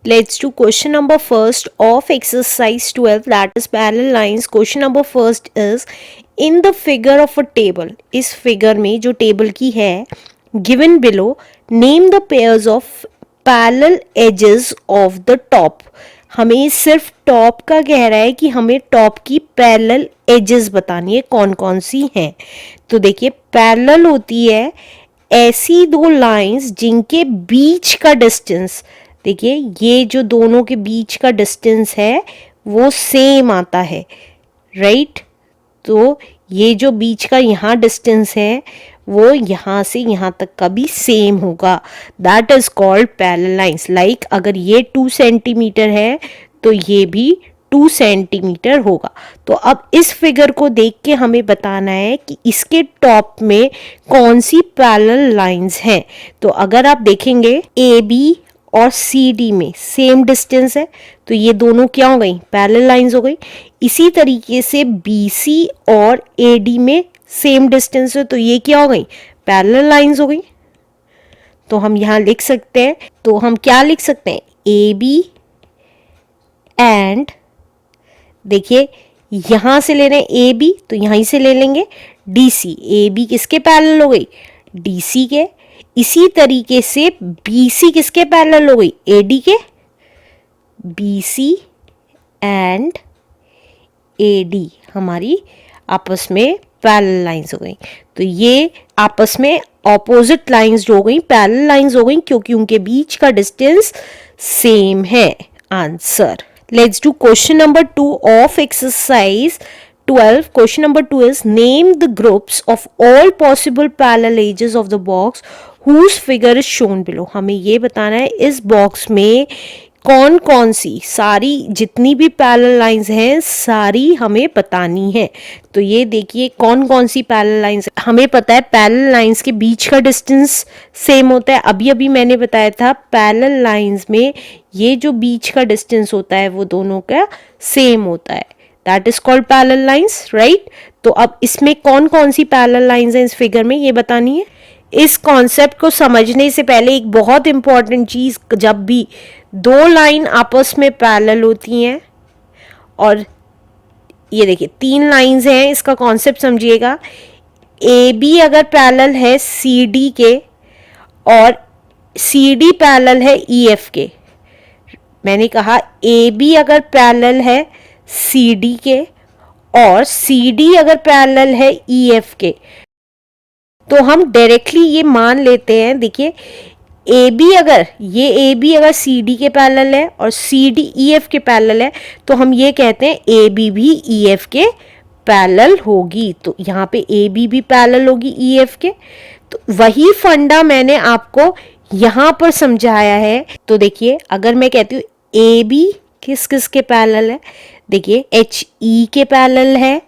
Let's do question number first of exercise 12, that is parallel lines. Question number first is in the figure of a table. इस figure में जो table की है given below, name the pairs of parallel edges of the top. हमें सिर्फ top का कह रहा है कि हमें टॉप की पैरेलल एजेस बतानी है कौन कौन सी हैं. तो देखिए पैरेलल होती है ऐसी दो लाइंस जिनके बीच का डिस्टेंस, देखिए ये जो दोनों के बीच का डिस्टेंस है वो सेम आता है, राइट. तो ये जो बीच का यहाँ डिस्टेंस है वो यहाँ से यहाँ तक का भी सेम होगा. That is called parallel lines. Like अगर ये 2 सेंटीमीटर है तो ये भी 2 सेंटीमीटर होगा. तो अब इस फिगर को देख के हमें बताना है कि इसके टॉप में कौन सी पैरेलल लाइंस हैं. तो अगर आप देखेंगे ए बी और सी डी में सेम डिस्टेंस है तो ये दोनों क्या हो गई, पैरेलल लाइंस हो गई. इसी तरीके से बी सी और ए डी में सेम डिस्टेंस है तो ये क्या हो गई, पैरेलल लाइंस हो गई. तो हम यहाँ लिख सकते हैं, तो हम क्या लिख सकते हैं, ए बी एंड, देखिए यहां से ले रहे हैं ए बी तो यहीं से ले लेंगे डी सी. ए बी किसके पैरेलल हो गई, डी सी के. इसी तरीके से बी सी किसके पैरेलल हो गई, ए डी के. B C and A D हमारी आपस में पैरेलल लाइंस हो गई. तो ये आपस में ऑपोजिट लाइंस जो हो गई पैरेलल लाइंस हो गई क्योंकि उनके बीच का डिस्टेंस सेम है. Answer. Let's do question number 2 of exercise 12. Question number 2 is name the groups of all possible parallel edges of the box whose figure is shown below. हमें ये बताना है इस बॉक्स में कौन कौन सी सारी जितनी भी पैरेलल लाइंस हैं सारी हमें बतानी है. तो ये देखिए कौन कौन सी पैरेलल लाइंस. हमें पता है पैरेलल लाइंस के बीच का डिस्टेंस सेम होता है. अभी अभी मैंने बताया था पैरेलल लाइंस में ये जो बीच का डिस्टेंस होता है वो दोनों का सेम होता है. That is called parallel lines, right. तो अब इसमें कौन कौन सी पैरेलल लाइंस हैं इस फिगर में ये बतानी है. इस कॉन्सेप्ट को समझने से पहले एक बहुत इंपॉर्टेंट चीज, जब भी दो लाइन आपस में पैरेलल होती हैं और ये देखिए 3 लाइंस हैं, इसका कॉन्सेप्ट समझिएगा. ए बी अगर पैरेलल है सी डी के और सी डी पैरेलल है ई एफ के. मैंने कहा ए बी अगर पैरेलल है सी डी के और सी डी अगर पैरेलल है ई एफ के तो हम डायरेक्टली ये मान लेते हैं. देखिए ए बी अगर सी डी के पैरेलल है और सी डी ई एफ के पैरेलल है तो हम ये कहते हैं ए बी भी ई एफ के पैरेलल होगी. तो यहाँ पे ए बी भी पैरेलल होगी ई एफ के. तो वही फंडा मैंने आपको यहाँ पर समझाया है. तो देखिए अगर मैं कहती हूँ ए बी किस किस के पैरेलल है, देखिए एच ई के पैरेलल है,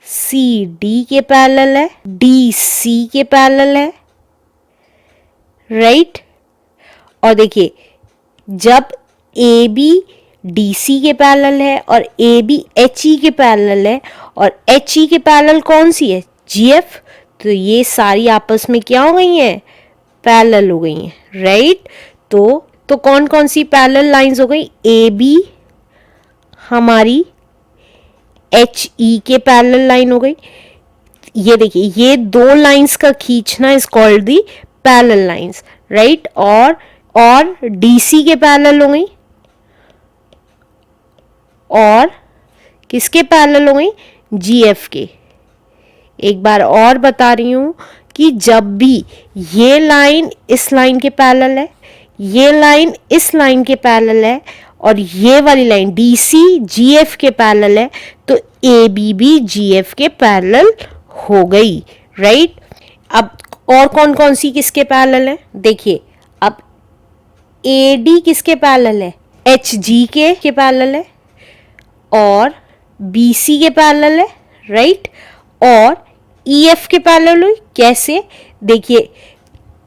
सी डी के पैरेलल है, डी सी के पैरेलल है, राइट. और देखिए जब ए बी डी सी के पैरेलल है और ए बी एच ई के पैरेलल है और एच ई के पैरेलल कौन सी है, जी एफ. तो ये सारी आपस में क्या हो गई हैं, पैरेलल हो गई हैं, राइट. तो कौन कौन सी पैरेलल लाइंस हो गई, ए बी हमारी एच ई के पैरेलल लाइन हो गई. ये देखिए ये दो लाइंस का खींचना is called the parallel lines, right. और डीसी के पैरेलल हो गई और किसके पैरेलल हो गई, जीएफ के. एक बार और बता रही हूं कि जब भी ये लाइन इस लाइन के पैरेलल है, ये लाइन इस लाइन के पैरेलल है और ये वाली लाइन डीसी जीएफ के पैरेलल है तो ए बी भी जीएफ के पैरेलल हो गई, राइट. अब और कौन कौन सी किसके पैरेलल है, देखिए अब ए डी किसके पैरेलल है, एच जी के पैरेलल है और बी सी के पैरेलल है, राइट. और ई एफ के पैरेलल हुई कैसे, देखिए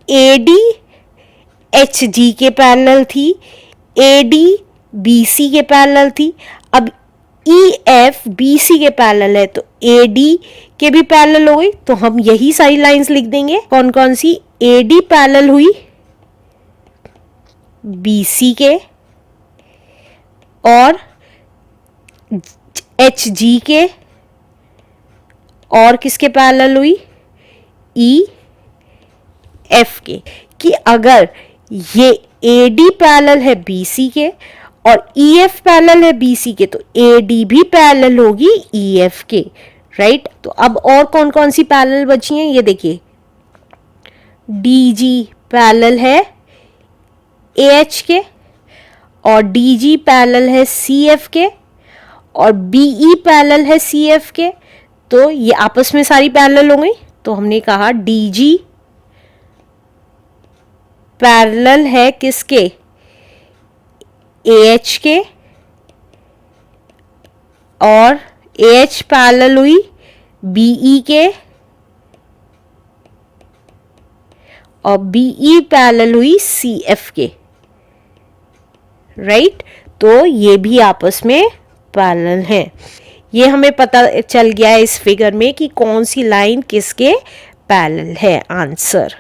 ए डी एच जी के पैरेलल थी, ए डी बी सी के पैरेलल थी. अब ई एफ बी सी के पैरेलल है तो ए डी के भी पैरेलल हो गई. तो हम यही सारी लाइंस लिख देंगे. कौन कौन सी, ए डी पैरेलल हुई बी सी के, और एच जी के और किसके पैरेलल हुई, ई एफ के। कि अगर ये ए डी पैरेलल है बी सी के और ई एफ पैरेलल है बी सी के, तो ए डी भी पैरेलल होगी ई एफ के, राइट। तो अब और कौन कौन सी पैरेलल बची हैं, ये देखिए, डी जी पैरेलल है ए एच के और डी जी पैरेलल है सी एफ के और बी ई पैरेलल है सी एफ के। तो ये आपस में सारी पैरेलल हो गई। तो हमने कहा डी जी पैरेलल है किसके, ए एच के, और ए एच पैरेलल हुई बी ई के और बी ई पैरेलल हुई सी एफ के, राइट। तो ये भी आपस में पैरेलल हैं। ये हमें पता चल गया है इस फिगर में कि कौन सी लाइन किसके पैरेलल है। आंसर